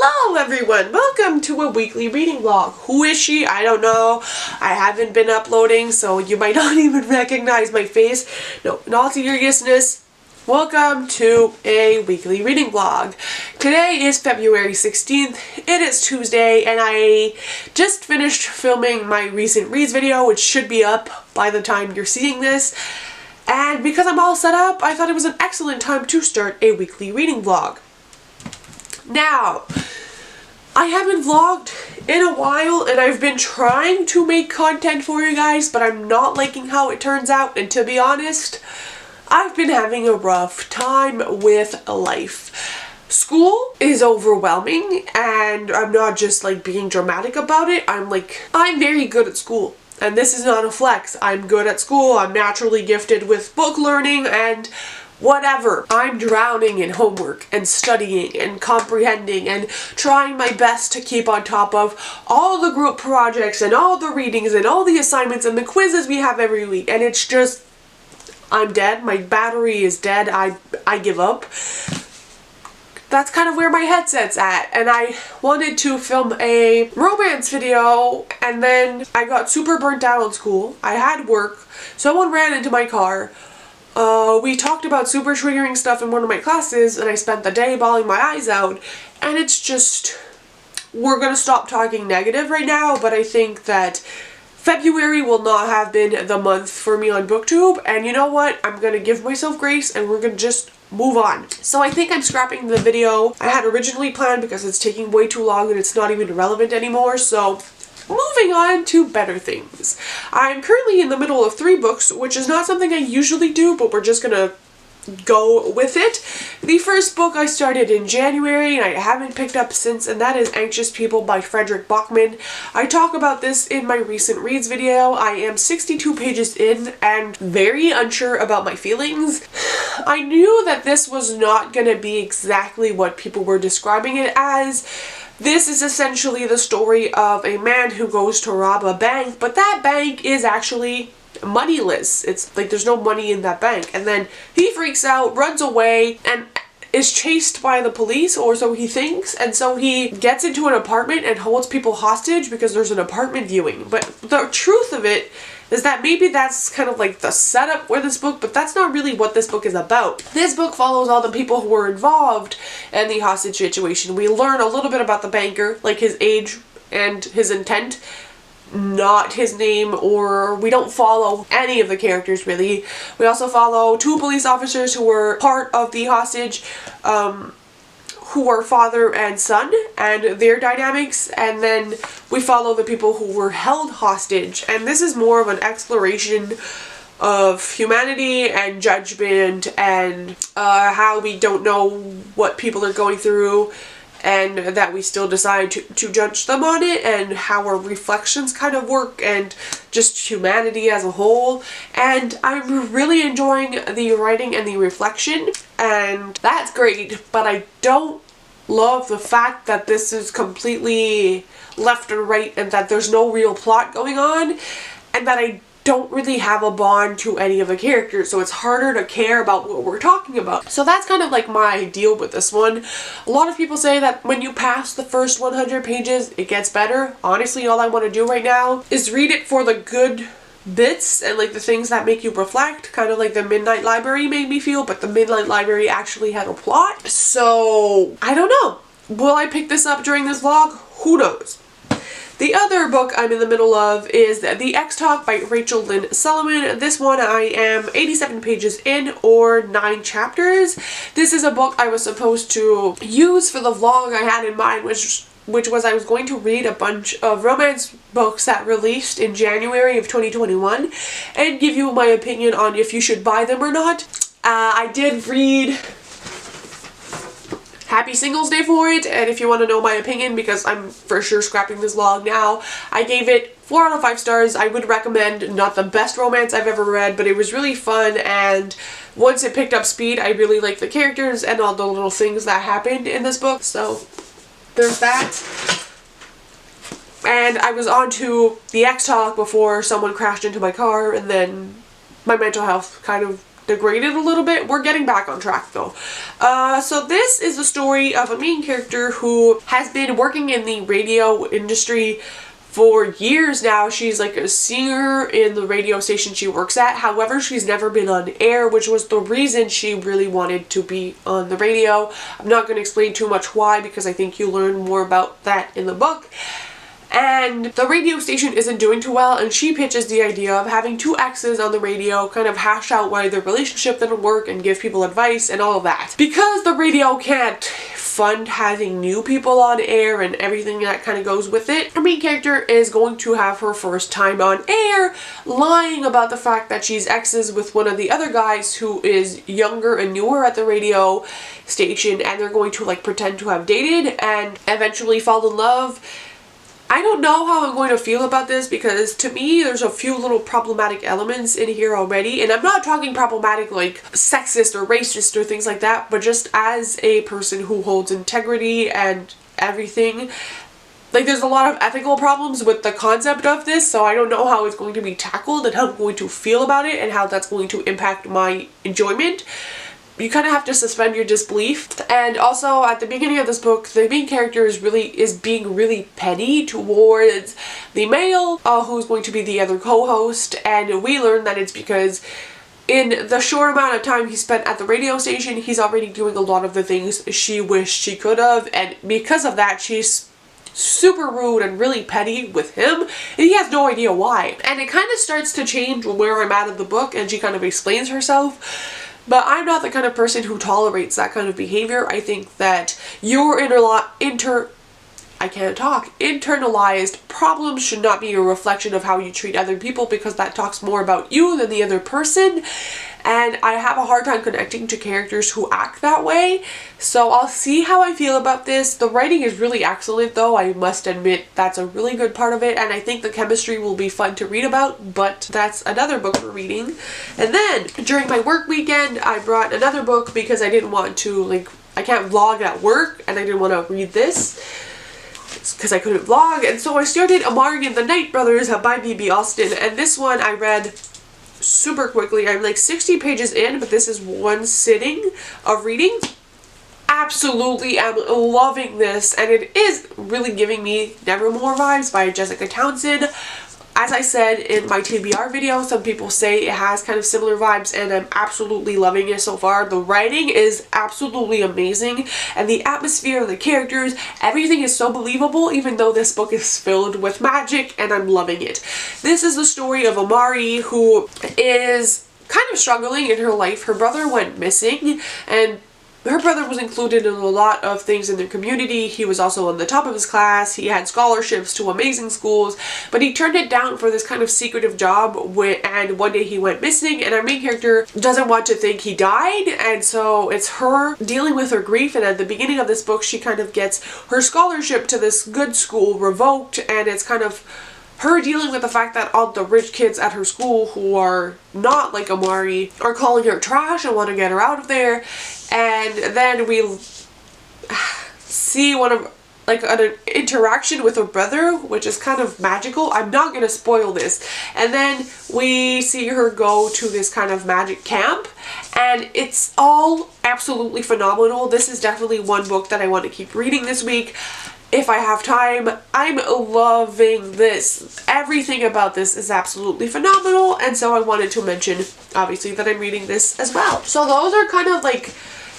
Hello everyone, welcome to a weekly reading vlog. Who is she? I don't know. I haven't been uploading, so you might not even recognize my face. No, in all seriousness, welcome to a weekly reading vlog. Today is February 16th, it is Tuesday, and I just finished filming my recent reads video, which should be up by the time you're seeing this. And because I'm all set up, I thought it was an excellent time to start a weekly reading vlog. Now, I haven't vlogged in a while and I've been trying to make content for you guys, but I'm not liking how it turns out, and to be honest, I've been having a rough time with life. School is overwhelming, and I'm not just like being dramatic about it. I'm very good at school. And this is not a flex. I'm good at school. I'm naturally gifted with book learning and whatever. I'm drowning in homework and studying and comprehending and trying my best to keep on top of all the group projects and all the readings and all the assignments and the quizzes we have every week. And it's just, I'm dead. My battery is dead. I give up. That's kind of where my headset's at, and I wanted to film a romance video, and then I got super burnt out on school. I had work, someone ran into my car, we talked about super triggering stuff in one of my classes, and I spent the day bawling my eyes out, and it's just, we're gonna stop talking negative right now, but I think that February will not have been the month for me on BookTube, and you know what? I'm gonna give myself grace, and we're gonna just move on. So I think I'm scrapping the video I had originally planned because it's taking way too long and it's not even relevant anymore, so moving on to better things. I'm currently in the middle of 3 books, which is not something I usually do, but we're just gonna go with it. The first book I started in January and I haven't picked up since, and that is Anxious People by Frederick Bachman. I talk about this in my recent reads video. I am 62 pages in and very unsure about my feelings. I knew that this was not going to be exactly what people were describing it as. This is essentially the story of a man who goes to rob a bank, but that bank is actually moneyless. It's like there's no money in that bank, and then he freaks out, runs away, and is chased by the police, or so he thinks, and so he gets into an apartment and holds people hostage because there's an apartment viewing. But the truth of it is that maybe that's kind of like the setup for this book, but that's not really what this book is about. This book follows all the people who were involved in the hostage situation. We learn a little bit about the banker, like his age and his intent, not his name, or we don't follow any of the characters really. We also follow 2 police officers who were part of the hostage, who are father and son, and their dynamics, and then we follow the people who were held hostage, and this is more of an exploration of humanity and judgment and how we don't know what people are going through, and that we still decide to judge them on it, and how our reflections kind of work, and just humanity as a whole. And I'm really enjoying the writing and the reflection, and that's great, but I don't love the fact that this is completely left and right, and that there's no real plot going on, and that I don't really have a bond to any of the characters, so it's harder to care about what we're talking about. So that's kind of like my deal with this one. A lot of people say that when you pass the first 100 pages, it gets better. Honestly, all I want to do right now is read it for the good bits and like the things that make you reflect, kind of like the Midnight Library made me feel, but the Midnight Library actually had a plot. So I don't know. Will I pick this up during this vlog? Who knows? The other book I'm in the middle of is The X-Talk by Rachel Lynn Solomon. This one I am 87 pages in, or 9 chapters. This is a book I was supposed to use for the vlog I had in mind, which was I was going to read a bunch of romance books that released in January of 2021 and give you my opinion on if you should buy them or not. I did read Happy Singles Day for it, and if you want to know my opinion, because I'm for sure scrapping this vlog now, I gave it 4 out of 5 stars. I would recommend. Not the best romance I've ever read, but it was really fun, and once it picked up speed, I really liked the characters and all the little things that happened in this book, so there's that. And I was on to The X-Talk before someone crashed into my car, and then my mental health kind of degraded a little bit. We're getting back on track though. So this is the story of a main character who has been working in the radio industry for years now. She's like a singer in the radio station she works at. However, she's never been on air, which was the reason she really wanted to be on the radio. I'm not going to explain too much why, because I think you learn more about that in the book. And the radio station isn't doing too well, and she pitches the idea of having 2 exes on the radio kind of hash out why their relationship didn't work and give people advice and all of that. Because the radio can't fund having new people on air and everything that kind of goes with it, our main character is going to have her first time on air lying about the fact that she's exes with one of the other guys who is younger and newer at the radio station, and they're going to like pretend to have dated and eventually fall in love. I don't know how I'm going to feel about this, because to me there's a few little problematic elements in here already, and I'm not talking problematic like sexist or racist or things like that, but just as a person who holds integrity and everything. Like, there's a lot of ethical problems with the concept of this, so I don't know how it's going to be tackled and how I'm going to feel about it and how that's going to impact my enjoyment. You kind of have to suspend your disbelief. And also at the beginning of this book, the main character is being really petty towards the male who's going to be the other co-host, and we learn that it's because in the short amount of time he spent at the radio station, he's already doing a lot of the things she wished she could have, and because of that she's super rude and really petty with him, and he has no idea why. And it kind of starts to change where I'm at in the book, and she kind of explains herself. But I'm not the kind of person who tolerates that kind of behavior. I think that your internalized problems should not be a reflection of how you treat other people, because that talks more about you than the other person. And I have a hard time connecting to characters who act that way. So I'll see how I feel about this. The writing is really excellent though, I must admit. That's a really good part of it, and I think the chemistry will be fun to read about, but that's another book we're reading. And then during my work weekend, I brought another book because I didn't want to, I can't vlog at work, and I didn't want to read this because I couldn't vlog, and so I started Amari and the Night Brothers by B.B. Austin, and this one I read super quickly. I'm like 60 pages in, but this is one sitting of reading. Absolutely am loving this, and it is really giving me Nevermore vibes by Jessica Townsend. As I said in my TBR video, some people say it has kind of similar vibes, and I'm absolutely loving it so far. The writing is absolutely amazing, and the atmosphere, the characters, everything is so believable, even though this book is filled with magic, and I'm loving it. This is the story of Amari, who is kind of struggling in her life. Her brother went missing, and her brother was included in a lot of things in the community. He was also on the top of his class. He had scholarships to amazing schools, but he turned it down for this kind of secretive job, and one day he went missing, and our main character doesn't want to think he died, and so it's her dealing with her grief. And at the beginning of this book, she kind of gets her scholarship to this good school revoked, and it's kind of her dealing with the fact that all the rich kids at her school who are not like Amari are calling her trash and want to get her out of there. And then we see an interaction with her brother, which is kind of magical. I'm not going to spoil this. And then we see her go to this kind of magic camp, and it's all absolutely phenomenal. This is definitely one book that I want to keep reading this week if I have time. I'm loving this. Everything about this is absolutely phenomenal, and so I wanted to mention, obviously, that I'm reading this as well. So those are kind of like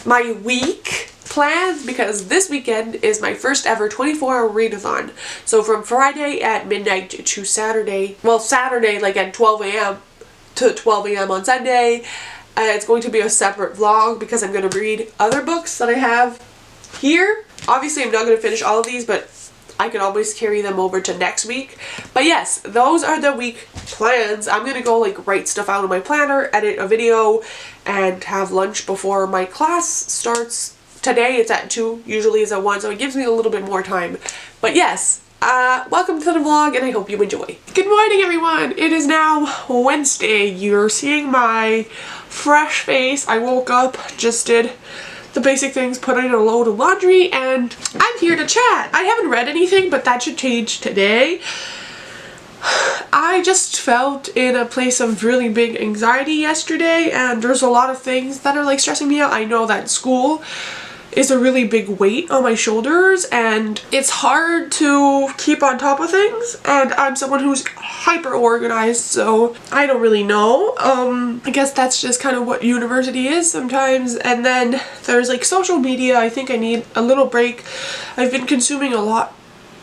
my week plans, because this weekend is my first ever 24-hour readathon. So from Friday at midnight to Saturday, like at 12 a.m. to 12 a.m. on Sunday. It's going to be a separate vlog because I'm going to read other books that I have here. Obviously, I'm not going to finish all of these, but I can always carry them over to next week. But yes, those are the week plans. I'm going to go write stuff out in my planner, edit a video, and have lunch before my class starts. Today it's at 2, usually it's at 1, so it gives me a little bit more time. But yes, welcome to the vlog, and I hope you enjoy. Good morning, everyone! It is now Wednesday. You're seeing my fresh face. I woke up, just did the basic things, put in a load of laundry, and I'm here to chat. I haven't read anything, but that should change today. I just felt in a place of really big anxiety yesterday, and there's a lot of things that are like stressing me out. I know that school is a really big weight on my shoulders, and it's hard to keep on top of things, and I'm someone who's hyper organized, so I don't really know. I guess that's just kind of what university is sometimes. And then there's like social media. I think I need a little break. I've been consuming a lot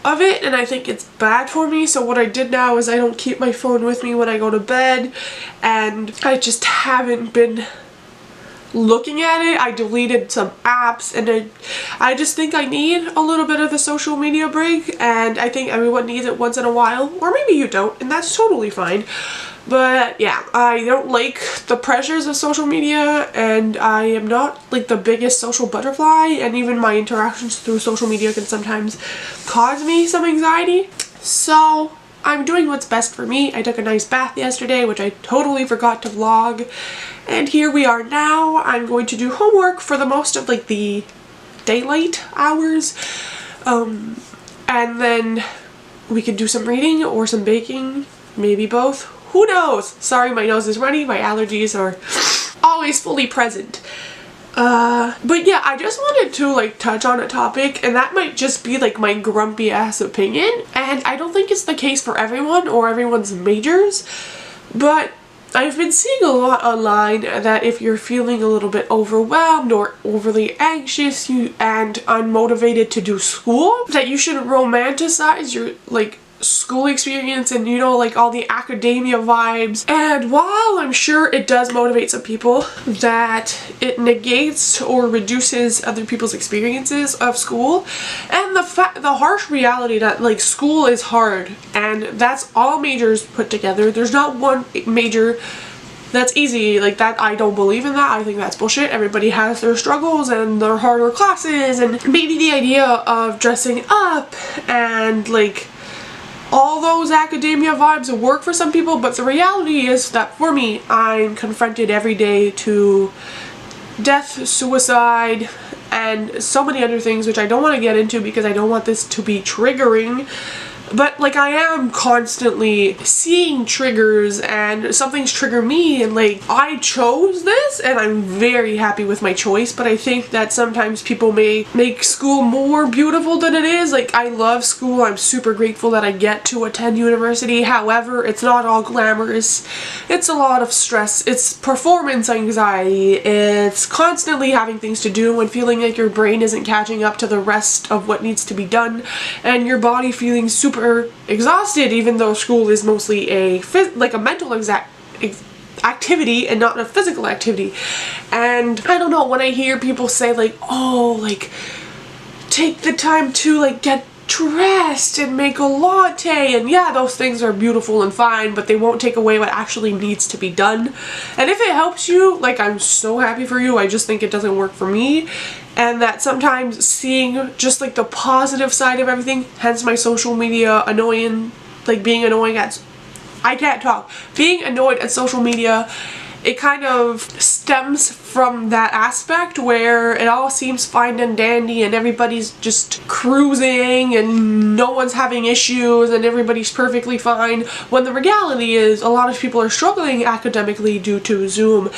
of it, and I think it's bad for me. So what I did now is I don't keep my phone with me when I go to bed, and I just haven't been looking at it. I deleted some apps, and I just think I need a little bit of a social media break, and I think everyone needs it once in a while, or maybe you don't, and that's totally fine. But yeah, I don't like the pressures of social media, and I am not like the biggest social butterfly, and even my interactions through social media can sometimes cause me some anxiety. So I'm doing what's best for me. I took a nice bath yesterday, which I totally forgot to vlog. And here we are now. I'm going to do homework for the most of like the daylight hours. And then we could do some reading or some baking, maybe both. Who knows? Sorry, my nose is runny. My allergies are always fully present. But yeah, I just wanted to like touch on a topic, and that might just be like my grumpy ass opinion, and I don't think it's the case for everyone or everyone's majors, but I've been seeing a lot online that if you're feeling a little bit overwhelmed or overly anxious and unmotivated to do school, that you should romanticize your like school experience and, you know, like all the academia vibes. And while I'm sure it does motivate some people, that it negates or reduces other people's experiences of school, and the harsh reality that like school is hard, and that's all majors put together. There's not one major that's easy. Like that, I don't believe in that. I think that's bullshit. Everybody has their struggles and their harder classes, and maybe the idea of dressing up and like all those academia vibes work for some people, but the reality is that for me, I'm confronted every day to death, suicide, and so many other things which I don't want to get into because I don't want this to be triggering. But like I am constantly seeing triggers, and something's trigger me, and like I chose this and I'm very happy with my choice. But I think that sometimes people may make school more beautiful than it is. Like I love school. I'm super grateful that I get to attend university. However, it's not all glamorous. It's a lot of stress. It's performance anxiety. It's constantly having things to do and feeling like your brain isn't catching up to the rest of what needs to be done, and your body feeling super exhausted, even though school is mostly a mental activity and not a physical activity. And I don't know, when I hear people say like, oh, like take the time to like get dressed and make a latte, and yeah, those things are beautiful and fine, but they won't take away what actually needs to be done. And if it helps you, like I'm so happy for you. I just think it doesn't work for me, and that sometimes seeing just like the positive side of everything, hence my social media annoying, like being annoying at, I can't talk, being annoyed at social media, it kind of stems from that aspect where it all seems fine and dandy and everybody's just cruising and no one's having issues and everybody's perfectly fine, when the reality is a lot of people are struggling academically due to Zoom,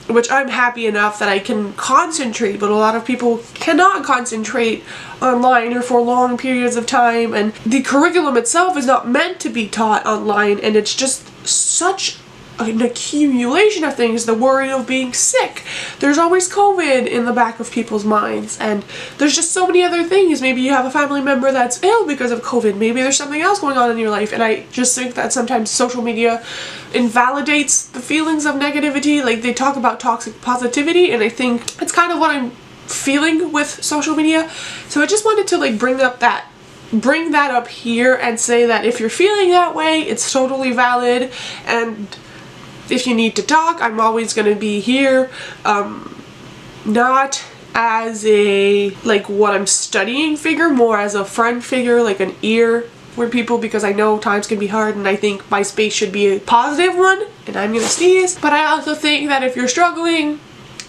which I'm happy enough that I can concentrate, but a lot of people cannot concentrate online or for long periods of time, and the curriculum itself is not meant to be taught online, and it's just such an accumulation of things. The worry of being sick, there's always COVID in the back of people's minds, and there's just so many other things. Maybe you have a family member that's ill because of COVID, maybe there's something else going on in your life, and I just think that sometimes social media invalidates the feelings of negativity. Like they talk about toxic positivity, and I think it's kind of what I'm feeling with social media. So I just wanted to like bring that up here and say that if you're feeling that way, it's totally valid, and if you need to talk, I'm always going to be here, not as a like what I'm studying figure, more as a friend figure, like an ear for people, because I know times can be hard, and I think my space should be a positive one. And I'm gonna sneeze. But I also think that if you're struggling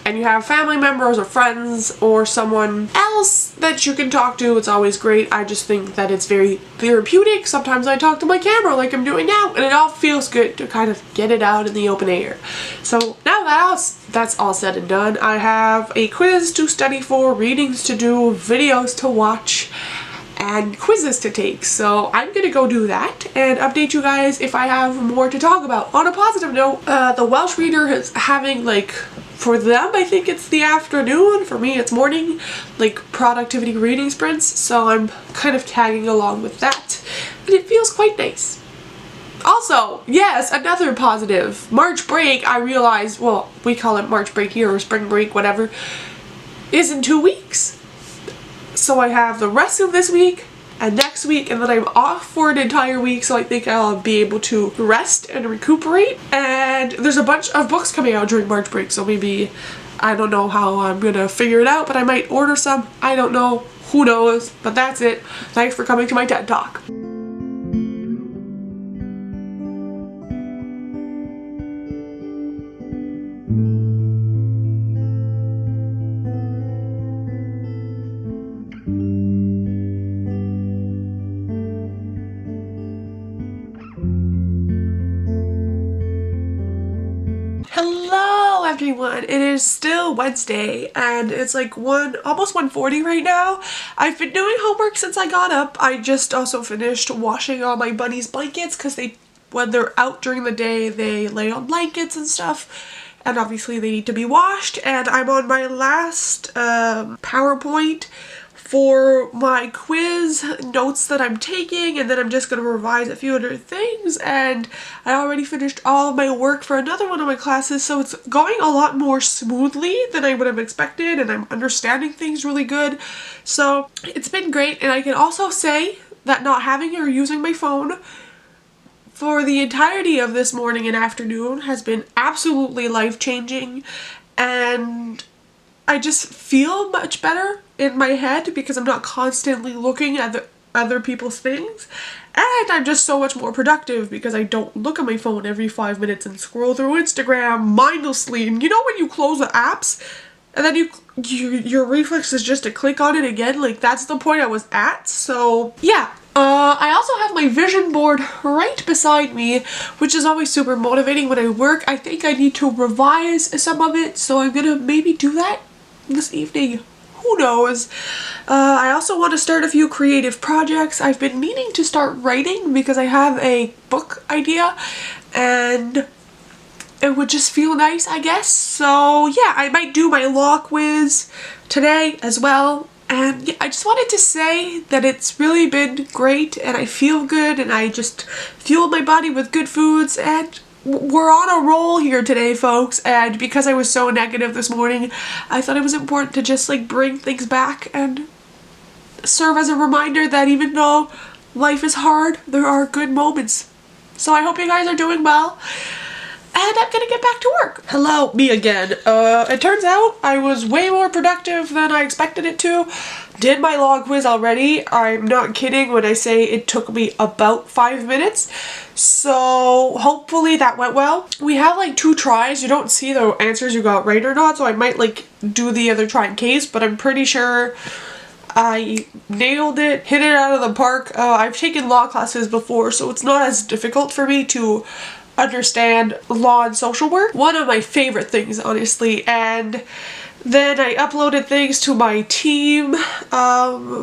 and you have family members or friends or someone else that you can talk to, it's always great. I just think that it's very therapeutic. Sometimes I talk to my camera like I'm doing now, and it all feels good to kind of get it out in the open air. So now that's all said and done, I have a quiz to study for, readings to do, videos to watch, and quizzes to take. So I'm gonna go do that and update you guys if I have more to talk about. On a positive note, the Welsh reader is having, like, for them I think it's the afternoon, for me it's morning, like productivity reading sprints, so I'm kind of tagging along with that, and it feels quite nice. Also, yes, another positive, March break, I realized, well, we call it March break here, or spring break, whatever, is in 2 weeks. So I have the rest of this week and next week, and then I'm off for an entire week, so I think I'll be able to rest and recuperate. And there's a bunch of books coming out during March break, so maybe, I don't know how I'm gonna figure it out, but I might order some. I don't know, who knows, but that's it. Thanks for coming to my TED Talk. Hello everyone, it is still Wednesday and it's like almost 1:40 right now. I've been doing homework since I got up. I just also finished washing all my bunnies' blankets because when they're out during the day they lay on blankets and stuff, and obviously they need to be washed. And I'm on my last PowerPoint for my quiz notes that I'm taking, and then I'm just going to revise a few other things, and I already finished all of my work for another one of my classes, so it's going a lot more smoothly than I would have expected, and I'm understanding things really good. So it's been great, and I can also say that not having or using my phone for the entirety of this morning and afternoon has been absolutely life-changing, and I just feel much better in my head because I'm not constantly looking at the other people's things, and I'm just so much more productive because I don't look at my phone every 5 minutes and scroll through Instagram mindlessly. And you know when you close the apps and then your reflex is just to click on it again? Like, that's the point I was at. So yeah, I also have my vision board right beside me, which is always super motivating when I work. I think I need to revise some of it, so I'm gonna maybe do that this evening. Who knows? I also want to start a few creative projects. I've been meaning to start writing because I have a book idea and it would just feel nice, I guess. So yeah, I might do my law quiz today as well. And yeah, I just wanted to say that it's really been great and I feel good, and I just fueled my body with good foods, and we're on a roll here today, folks. And because I was so negative this morning, I thought it was important to just like bring things back and serve as a reminder that even though life is hard, there are good moments. So I hope you guys are doing well, and I'm gonna get back to work. Hello, me again. It turns out I was way more productive than I expected it to. Did my log quiz already. I'm not kidding when I say it took me about 5 minutes. So hopefully that went well. We have like 2 tries. You don't see the answers you got right or not, so I might like do the other try in case, but I'm pretty sure I nailed it, hit it out of the park. I've taken law classes before, so it's not as difficult for me to understand law and social work. One of my favorite things, honestly. And then I uploaded things to my team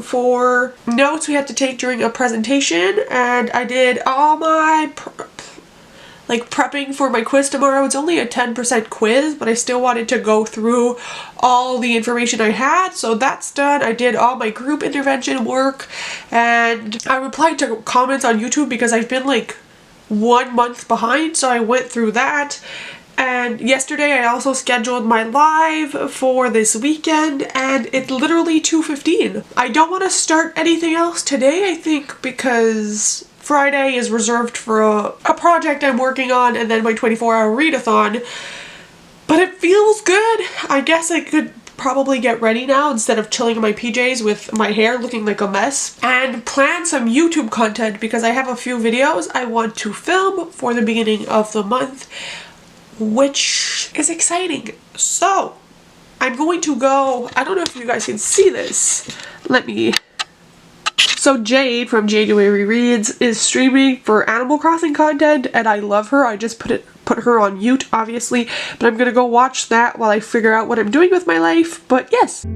for notes we had to take during a presentation, and I did all my prepping for my quiz tomorrow. It's only a 10% quiz, but I still wanted to go through all the information I had, so that's done. I did all my group intervention work, and I replied to comments on YouTube because I've been like 1 month behind, so I went through that. And yesterday I also scheduled my live for this weekend, and it's literally 2:15. I don't want to start anything else today, I think, because Friday is reserved for a project I'm working on, and then my 24-hour readathon. But it feels good. I guess I could probably get ready now instead of chilling in my PJs with my hair looking like a mess, and plan some YouTube content because I have a few videos I want to film for the beginning of the month, which is exciting. So I'm going to go, I don't know if you guys can see this. So Jade from January Reads is streaming for Animal Crossing content, and I love her. I just put her on mute, obviously, but I'm gonna go watch that while I figure out what I'm doing with my life. But yes.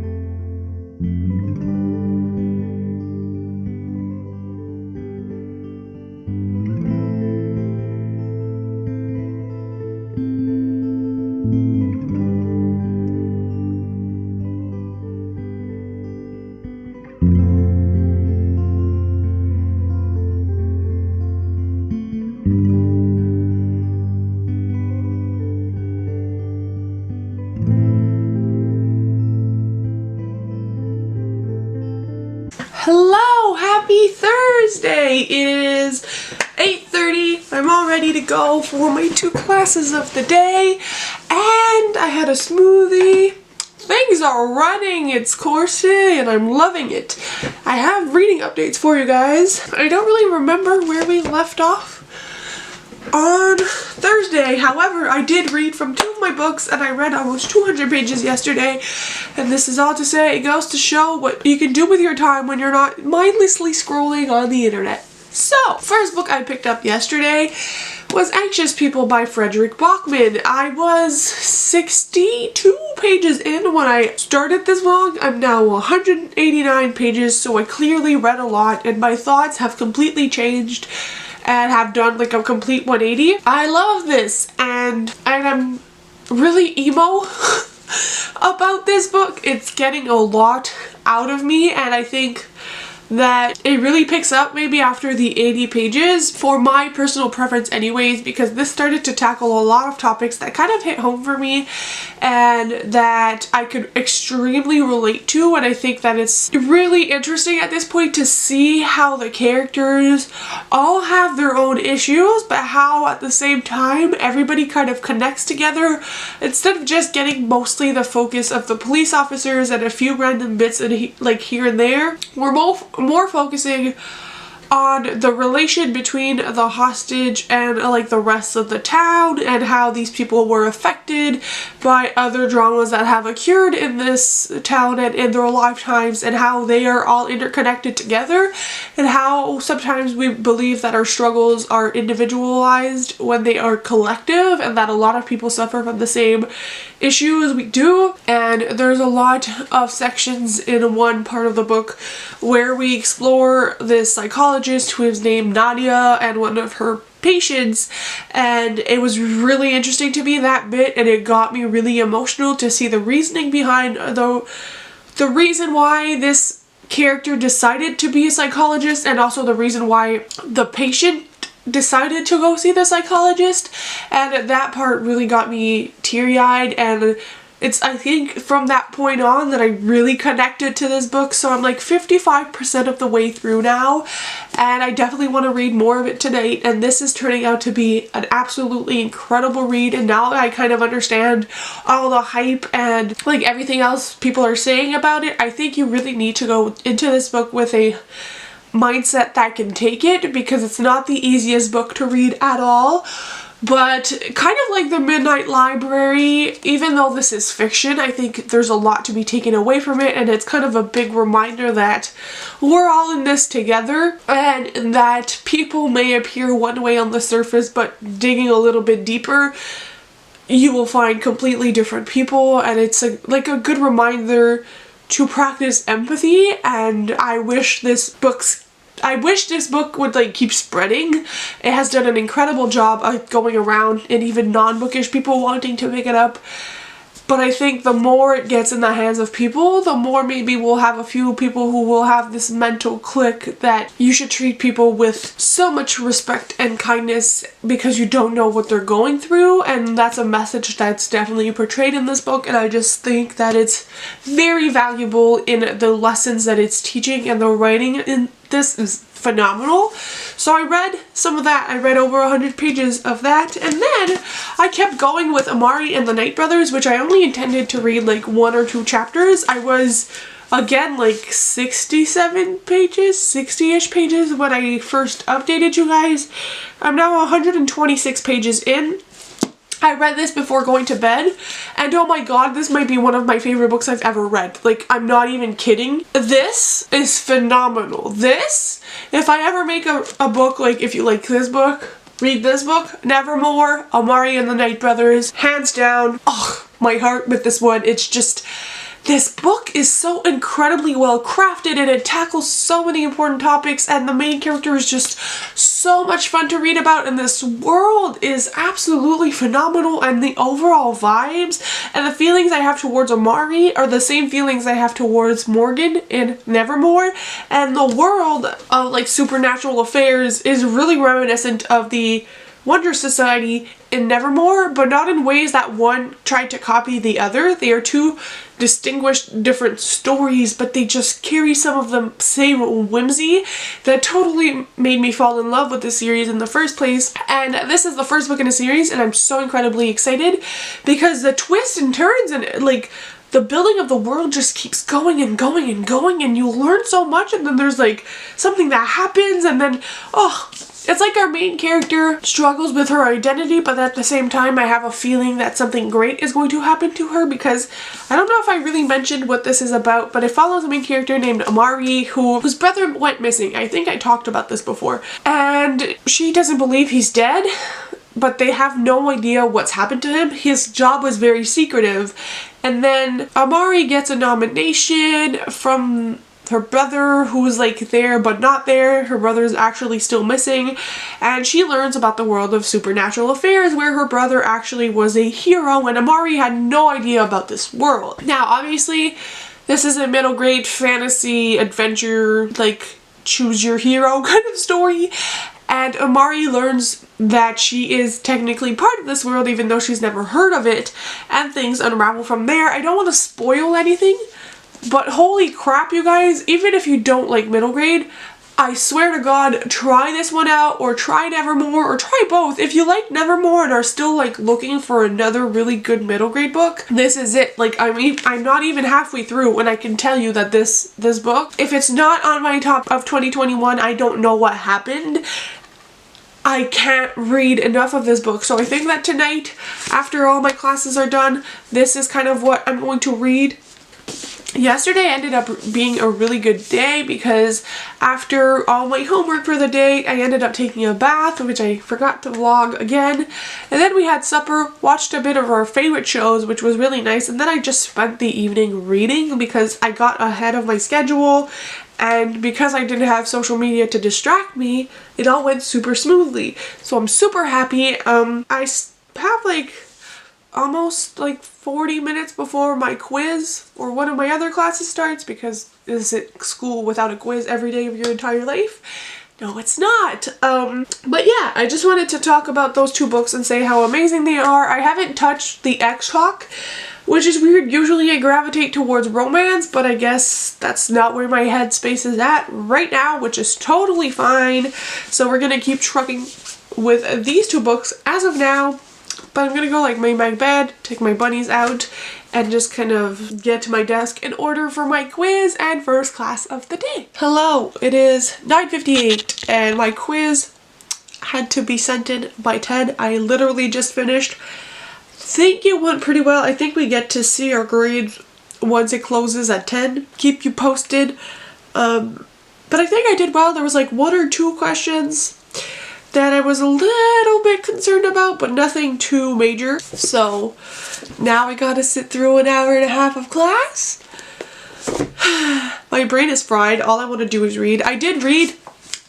Hello, happy Thursday! It is 8:30. I'm all ready to go for my 2 classes of the day, and I had a smoothie. Things are running, it's course day, and I'm loving it. I have reading updates for you guys. I don't really remember where we left off on Thursday. However, I did read from 2 of my books, and I read almost 200 pages yesterday, and this is all to say it goes to show what you can do with your time when you're not mindlessly scrolling on the internet. So, first book I picked up yesterday was Anxious People by Frederick Bachman. I was 62 pages in when I started this vlog. I'm now 189 pages, so I clearly read a lot, and my thoughts have completely changed and have done like a complete 180. I love this, and I'm really emo about this book. It's getting a lot out of me, and I think that it really picks up maybe after the 80 pages for my personal preference anyways, because this started to tackle a lot of topics that kind of hit home for me and that I could extremely relate to, and I think that it's really interesting at this point to see how the characters all have their own issues, but how at the same time everybody kind of connects together instead of just getting mostly the focus of the police officers and a few random bits like here and there. We're more focusing on the relation between the hostage and like the rest of the town, and how these people were affected by other dramas that have occurred in this town and in their lifetimes, and how they are all interconnected together, and how sometimes we believe that our struggles are individualized when they are collective, and that a lot of people suffer from the same issues we do. And there's a lot of sections in one part of the book where we explore this psychologist who is named Nadia and one of her patients, and it was really interesting to me, that bit, and it got me really emotional to see the reasoning behind the reason why this character decided to be a psychologist, and also the reason why the patient decided to go see the psychologist. And that part really got me teary-eyed, and it's, I think, from that point on that I really connected to this book. So I'm like 55% of the way through now, and I definitely want to read more of it tonight, and this is turning out to be an absolutely incredible read. And now that I kind of understand all the hype and like everything else people are saying about it, I think you really need to go into this book with a mindset that can take it, because it's not the easiest book to read at all. But kind of like the Midnight Library, even though this is fiction, I think there's a lot to be taken away from it, and it's kind of a big reminder that we're all in this together, and that people may appear one way on the surface, but digging a little bit deeper, you will find completely different people, and it's like a good reminder to practice empathy. And I wish this book would like keep spreading. It has done an incredible job of going around, and even non-bookish people wanting to pick it up. But I think the more it gets in the hands of people, the more maybe we'll have a few people who will have this mental click that you should treat people with so much respect and kindness because you don't know what they're going through. And that's a message that's definitely portrayed in this book, and I just think that it's very valuable in the lessons that it's teaching, and the writing in this is phenomenal. So I read some of that. I read over 100 pages of that, and then I kept going with Amari and the Night Brothers, which I only intended to read like 1 or 2 chapters. I was again like 67 pages, 60-ish pages when I first updated you guys. I'm now 126 pages in. I read this before going to bed, and oh my god, this might be one of my favorite books I've ever read. Like, I'm not even kidding. This is phenomenal. This, if I ever make a book, like, if you like this book, read this book, Nevermore, Amari and the Night Brothers, hands down. Oh, my heart with this one. It's just, this book is so incredibly well crafted and it tackles so many important topics, and the main character is just so much fun to read about, and this world is absolutely phenomenal, and the overall vibes and the feelings I have towards Amari are the same feelings I have towards Morgan in Nevermore, and the world of like supernatural affairs is really reminiscent of the Wonder Society in Nevermore, but not in ways that one tried to copy the other. They are two distinguished different stories, but they just carry some of the same whimsy that totally made me fall in love with the series in the first place. And this is the first book in a series, and I'm so incredibly excited because the twists and turns and like the building of the world just keeps going and going and going, and you learn so much, and then there's like something that happens, and then it's like our main character struggles with her identity, but at the same time I have a feeling that something great is going to happen to her, because I don't know if I really mentioned what this is about, but it follows a main character named Amari whose brother went missing. I think I talked about this before. And she doesn't believe he's dead, but they have no idea what's happened to him. His job was very secretive. And then Amari gets a nomination from her brother, who's like there but not there. Her brother's actually still missing, and she learns about the world of supernatural affairs where her brother actually was a hero, and Amari had no idea about this world. Now obviously this is a middle grade fantasy adventure, like choose your hero kind of story, and Amari learns that she is technically part of this world even though she's never heard of it, and things unravel from there. I don't want to spoil anything, but holy crap, you guys, even if you don't like middle grade, I swear to God, try this one out, or try Nevermore, or try both. If you like Nevermore and are still like looking for another really good middle grade book, this is it. Like, I'm not even halfway through and I can tell you that this book, if it's not on my top of 2021, I don't know what happened. I can't read enough of this book, so I think that tonight, after all my classes are done, this is kind of what I'm going to read. Yesterday ended up being a really good day because after all my homework for the day, I ended up taking a bath, which I forgot to vlog again, and then we had supper, watched a bit of our favorite shows, which was really nice, and then I just spent the evening reading because I got ahead of my schedule, and because I didn't have social media to distract me, it all went super smoothly. So I'm super happy. I have like almost like 40 minutes before my quiz or one of my other classes starts, because is it school without a quiz every day of your entire life? No, it's not. But yeah, I just wanted to talk about those two books and say how amazing they are. I haven't touched the X-Talk, which is weird. Usually I gravitate towards romance, but I guess that's not where my headspace is at right now, which is totally fine. So we're gonna keep trucking with these two books as of now. But I'm gonna go like make my bed, take my bunnies out, and just kind of get to my desk in order for my quiz and first class of the day. Hello, it is 9:58 and my quiz had to be sent in by 10. I literally just finished. Think it went pretty well. I think we get to see our grades once it closes at 10. Keep you posted. But I think I did well. There was like one or two questions that I was a little bit concerned about, but nothing too major. So now I gotta sit through an hour and a half of class. My brain is fried. All I want to do is read. I did read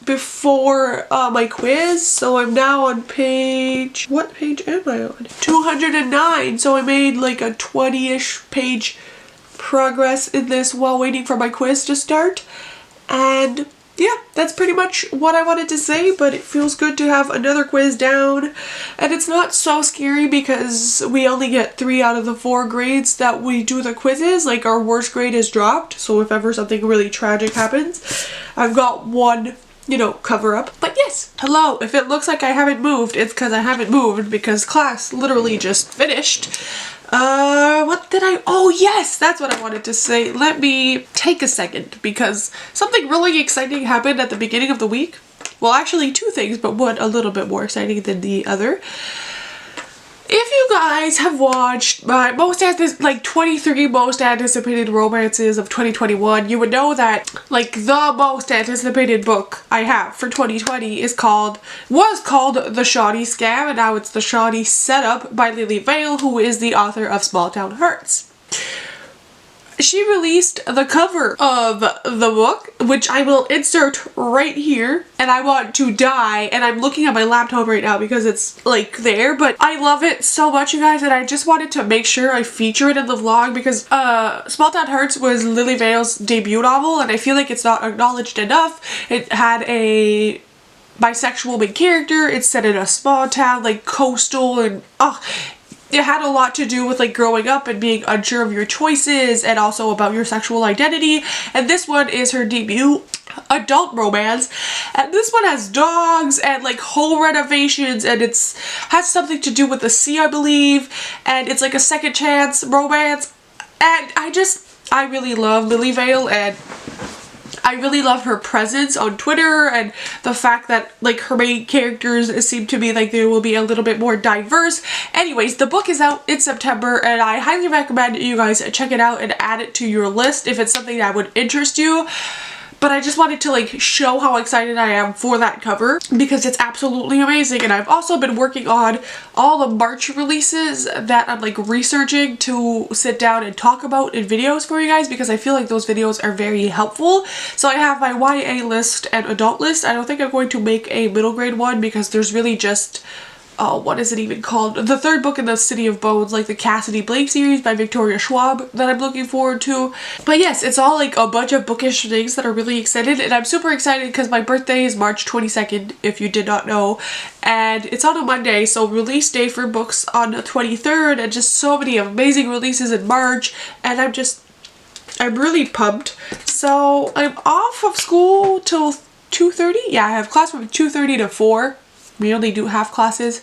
before my quiz, so I'm now on page, what page am I on? 209. So I made like a 20-ish page progress in this while waiting for my quiz to start. And yeah, that's pretty much what I wanted to say, but it feels good to have another quiz down. And it's not so scary because we only get 3 out of the 4 grades that we do the quizzes. Like, our worst grade is dropped, so if ever something really tragic happens, I've got one, you know, cover up. But yes, hello. If it looks like I haven't moved, it's because I haven't moved because class literally just finished. What did I, oh yes, that's what I wanted to say. Let me take a second because something really exciting happened at the beginning of the week. Well, actually 2 things, but one a little bit more exciting than the other. If you guys have watched my 23 most anticipated romances of 2021, you would know that like the most anticipated book I have for 2020 was called The Shoddy Scam, and now it's The Shoddy Setup by Lily Vale, who is the author of Small Town Hearts. She released the cover of the book, which I will insert right here, and I want to die, and I'm looking at my laptop right now because it's like there, but I love it so much, you guys, and I just wanted to make sure I feature it in the vlog because Small Town Hearts was Lily Vale's debut novel, and I feel like it's not acknowledged enough. It had a bisexual main character, it's set in a small town, like coastal, and it had a lot to do with like growing up and being unsure of your choices and also about your sexual identity. And this one is her debut adult romance, and this one has dogs and like home renovations, and has something to do with the sea, I believe, and it's like a second chance romance. And I really love Lily Vale, and I really love her presence on Twitter and the fact that like her main characters seem to be like they will be a little bit more diverse. Anyways, the book is out in September, and I highly recommend you guys check it out and add it to your list if it's something that would interest you. But I just wanted to like show how excited I am for that cover because it's absolutely amazing. And I've also been working on all the March releases that I'm like researching to sit down and talk about in videos for you guys because I feel like those videos are very helpful. So I have my YA list and adult list. I don't think I'm going to make a middle grade one because there's really just what is it even called? The third book in the City of Bones, like the Cassidy Blake series by Victoria Schwab that I'm looking forward to. But yes, it's all like a bunch of bookish things that are really excited, and I'm super excited because my birthday is March 22nd, if you did not know, and it's on a Monday, so release day for books on the 23rd, and just so many amazing releases in March, and I'm really pumped. So I'm off of school till 2:30. Yeah, I have class from 2:30 to 4. We only do half classes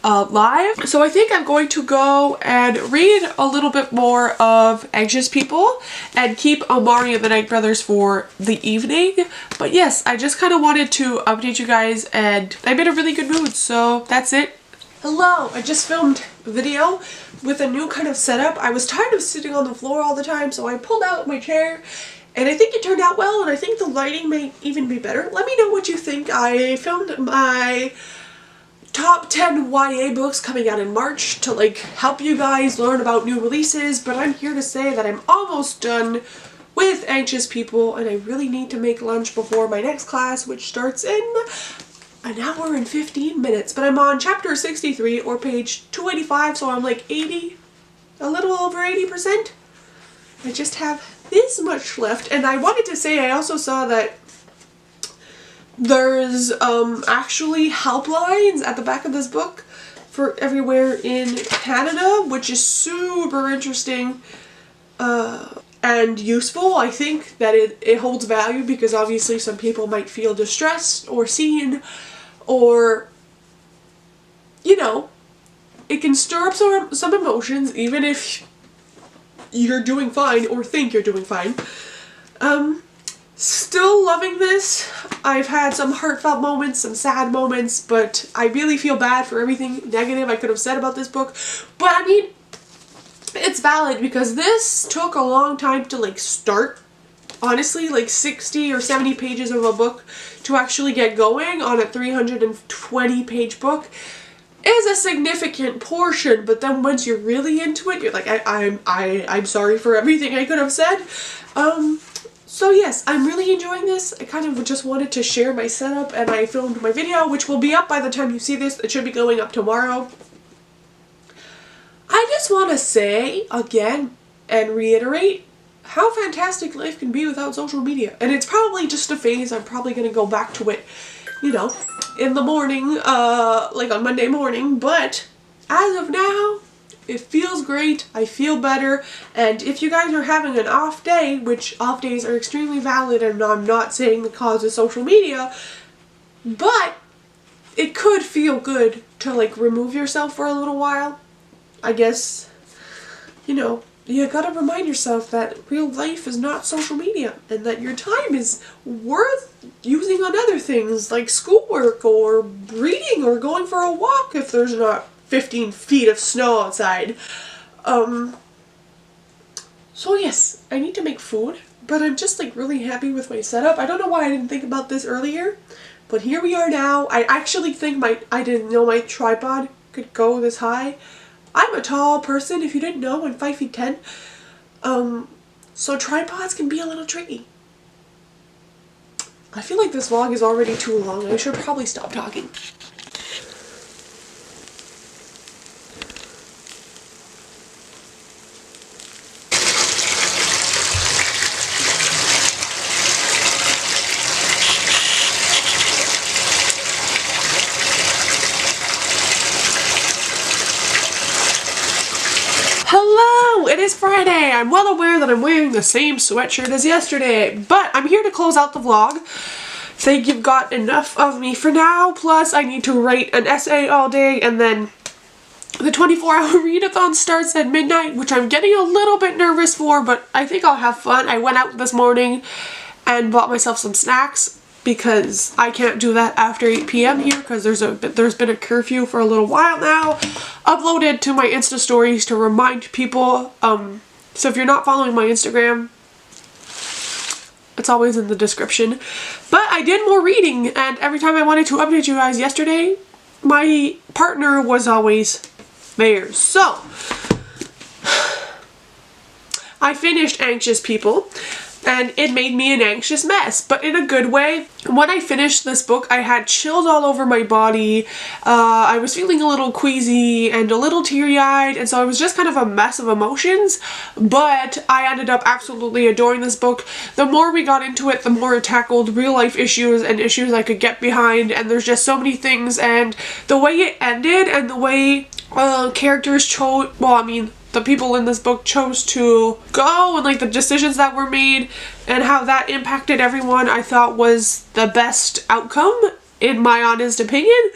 live. So I think I'm going to go and read a little bit more of Anxious People and keep Amari and the Night Brothers for the evening. But yes, I just kind of wanted to update you guys, and I'm in a really good mood, so that's it. Hello, I just filmed a video with a new kind of setup. I was tired of sitting on the floor all the time, so I pulled out my chair. And I think it turned out well, and I think the lighting may even be better. Let me know what you think. I filmed my top 10 YA books coming out in March to like help you guys learn about new releases, but I'm here to say that I'm almost done with Anxious People, and I really need to make lunch before my next class, which starts in an hour and 15 minutes. But I'm on chapter 63 or page 285, so I'm like a little over 80%. I just have this much left, and I wanted to say I also saw that there's actually helplines at the back of this book for everywhere in Canada, which is super interesting and useful. I think that it holds value because obviously some people might feel distressed or seen, or you know, it can stir up some emotions even if you're doing fine or think you're doing fine. Still loving this. I've had some heartfelt moments, some sad moments, but I really feel bad for everything negative I could have said about this book. But I mean, it's valid because this took a long time to like start. Honestly, like 60 or 70 pages of a book to actually get going on a 320 page book is a significant portion, but then once you're really into it, you're like, I'm sorry for everything I could have said. So yes, I'm really enjoying this. I kind of just wanted to share my setup, and I filmed my video, which will be up by the time you see this. It should be going up tomorrow. I just want to say again and reiterate how fantastic life can be without social media. And it's probably just a phase. I'm probably going to go back to it, you know, in the morning, like on Monday morning, but as of now, it feels great. I feel better, and if you guys are having an off day, which off days are extremely valid, and I'm not saying the cause is social media, but it could feel good to like remove yourself for a little while. I guess, you know, you gotta remind yourself that real life is not social media, and that your time is worth using on other things like schoolwork or reading or going for a walk if there's not 15 feet of snow outside. So yes, I need to make food, but I'm just like really happy with my setup. I don't know why I didn't think about this earlier, but here we are now. I actually think I didn't know my tripod could go this high. I'm a tall person, if you didn't know. I'm 5 feet 10. So tripods can be a little tricky. I feel like this vlog is already too long. I should probably stop talking. Hello! It is Friday. I'm well aware that I'm wearing the same sweatshirt as yesterday, but I'm here to close out the vlog. Think you've got enough of me for now, plus I need to write an essay all day, and then the 24-hour readathon starts at midnight, which I'm getting a little bit nervous for, but I think I'll have fun. I went out this morning and bought myself some snacks, because I can't do that after 8 p.m. here because there's been a curfew for a little while now. Uploaded to my Insta stories to remind people. So if you're not following my Instagram, it's always in the description. But I did more reading, and every time I wanted to update you guys yesterday, my partner was always there. So I finished Anxious People, and it made me an anxious mess, but in a good way. When I finished this book, I had chills all over my body. I was feeling a little queasy and a little teary-eyed, and so it was just kind of a mess of emotions, but I ended up absolutely adoring this book. The more we got into it, the more it tackled real-life issues and issues I could get behind, and there's just so many things, and the way it ended and the way characters chose, well, I mean, the people in this book chose to go, and like the decisions that were made and how that impacted everyone, I thought was the best outcome in my honest opinion.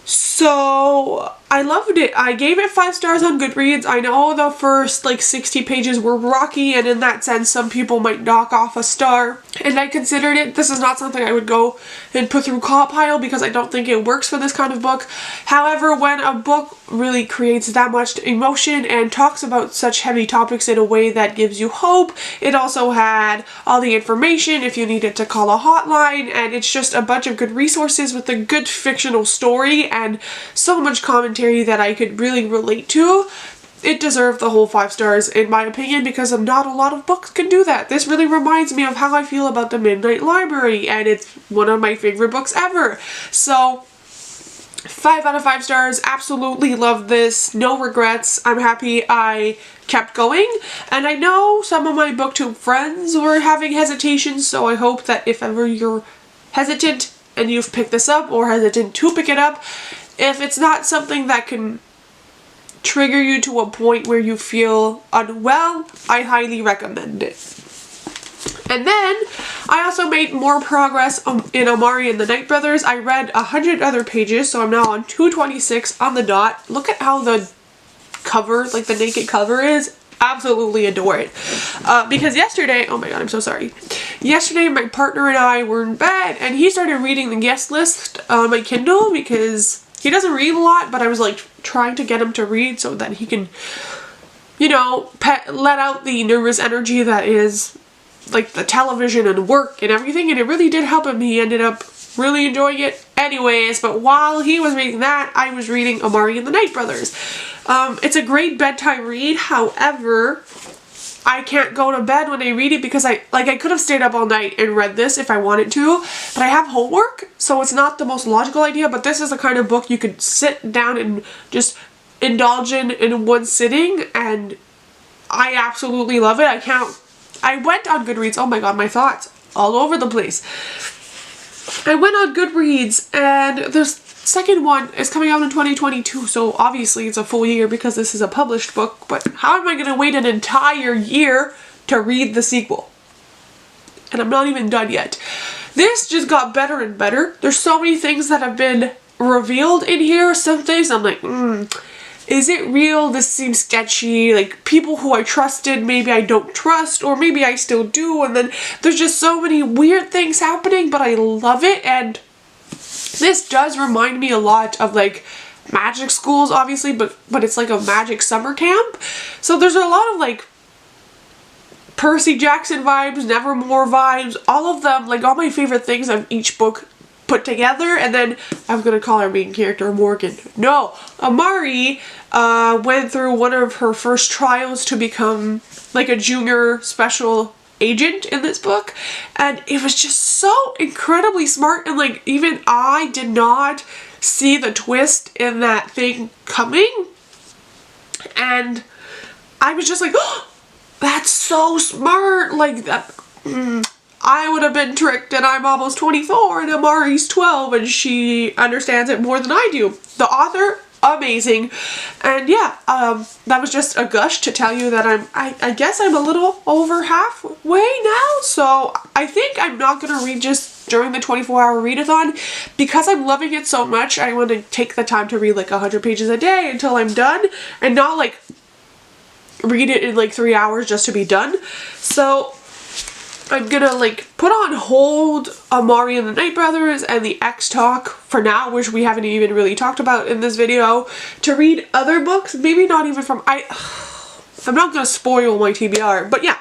So I loved it. I gave it 5 stars on Goodreads. I know the first like 60 pages were rocky, and in that sense some people might knock off a star, and I considered it. This is not something I would go and put through pile because I don't think it works for this kind of book. However, when a book really creates that much emotion and talks about such heavy topics in a way that gives you hope, it also had all the information if you needed to call a hotline, and it's just a bunch of good resources with a good fictional story and so much commentary that I could really relate to. It deserved the whole 5 stars in my opinion, because not a lot of books can do that. This really reminds me of how I feel about the Midnight Library, and it's one of my favorite books ever. So 5 out of 5 stars. Absolutely love this. No regrets. I'm happy I kept going. And I know some of my booktube friends were having hesitations, so I hope that if ever you're hesitant and you've picked this up or hesitant to pick it up, if it's not something that can trigger you to a point where you feel unwell, I highly recommend it. And then I also made more progress in Amari and the Night Brothers. I read 100 other pages, so I'm now on 226 on the dot. Look at how the cover, like the naked cover is. Absolutely adore it. Because yesterday, oh my god, I'm so sorry. Yesterday my partner and I were in bed, and he started reading the guest list on my Kindle because he doesn't read a lot, but I was like trying to get him to read so that he can, you know, let out the nervous energy that is like the television and work and everything, and it really did help him. He ended up really enjoying it anyways, but while he was reading that, I was reading Amari and the Night Brothers. It's a great bedtime read. However, I can't go to bed when I read it because I could have stayed up all night and read this if I wanted to, but I have homework, so it's not the most logical idea. But this is the kind of book you could sit down and just indulge in one sitting, and I absolutely love it. I went on Goodreads, oh my god, my thoughts all over the place. I went on Goodreads, and the second one is coming out in 2022, so obviously it's a full year because this is a published book, but how am I going to wait an entire year to read the sequel? And I'm not even done yet. This just got better and better. There's so many things that have been revealed in here. Some things I'm like, is it real? This seems sketchy. Like, people who I trusted, maybe I don't trust, or maybe I still do, and then there's just so many weird things happening, but I love it. And this does remind me a lot of like magic schools, obviously, but it's like a magic summer camp. So there's a lot of like Percy Jackson vibes, Nevermore vibes, all of them, like all my favorite things of each book put together. And then I'm gonna call our main character Morgan. No, Amari went through one of her first trials to become like a junior special agent in this book, and it was just so incredibly smart, and like even I did not see the twist in that thing coming, and I was just like, oh, that's so smart, like that. I would have been tricked, and I'm almost 24 and Amari's 12 and she understands it more than I do. The author, amazing. And yeah, that was just a gush to tell you that I guess I'm a little over halfway now, so I think I'm not gonna read just during the 24-hour readathon because I'm loving it so much. I want to take the time to read like 100 pages a day until I'm done, and not like read it in like 3 hours just to be done. So I'm gonna like put on hold Amari and the Night Brothers and the X Talk for now, which we haven't even really talked about in this video, to read other books. Maybe not even from, I'm not gonna spoil my TBR, but yeah.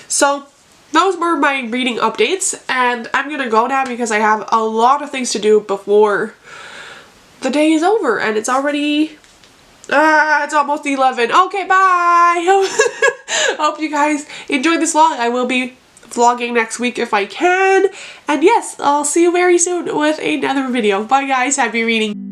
So those were my reading updates, and I'm gonna go now because I have a lot of things to do before the day is over, and it's already it's almost 11. Okay, bye. Hope you guys enjoyed this vlog. I will be vlogging next week if I can, and yes, I'll see you very soon with another video. Bye guys, happy reading.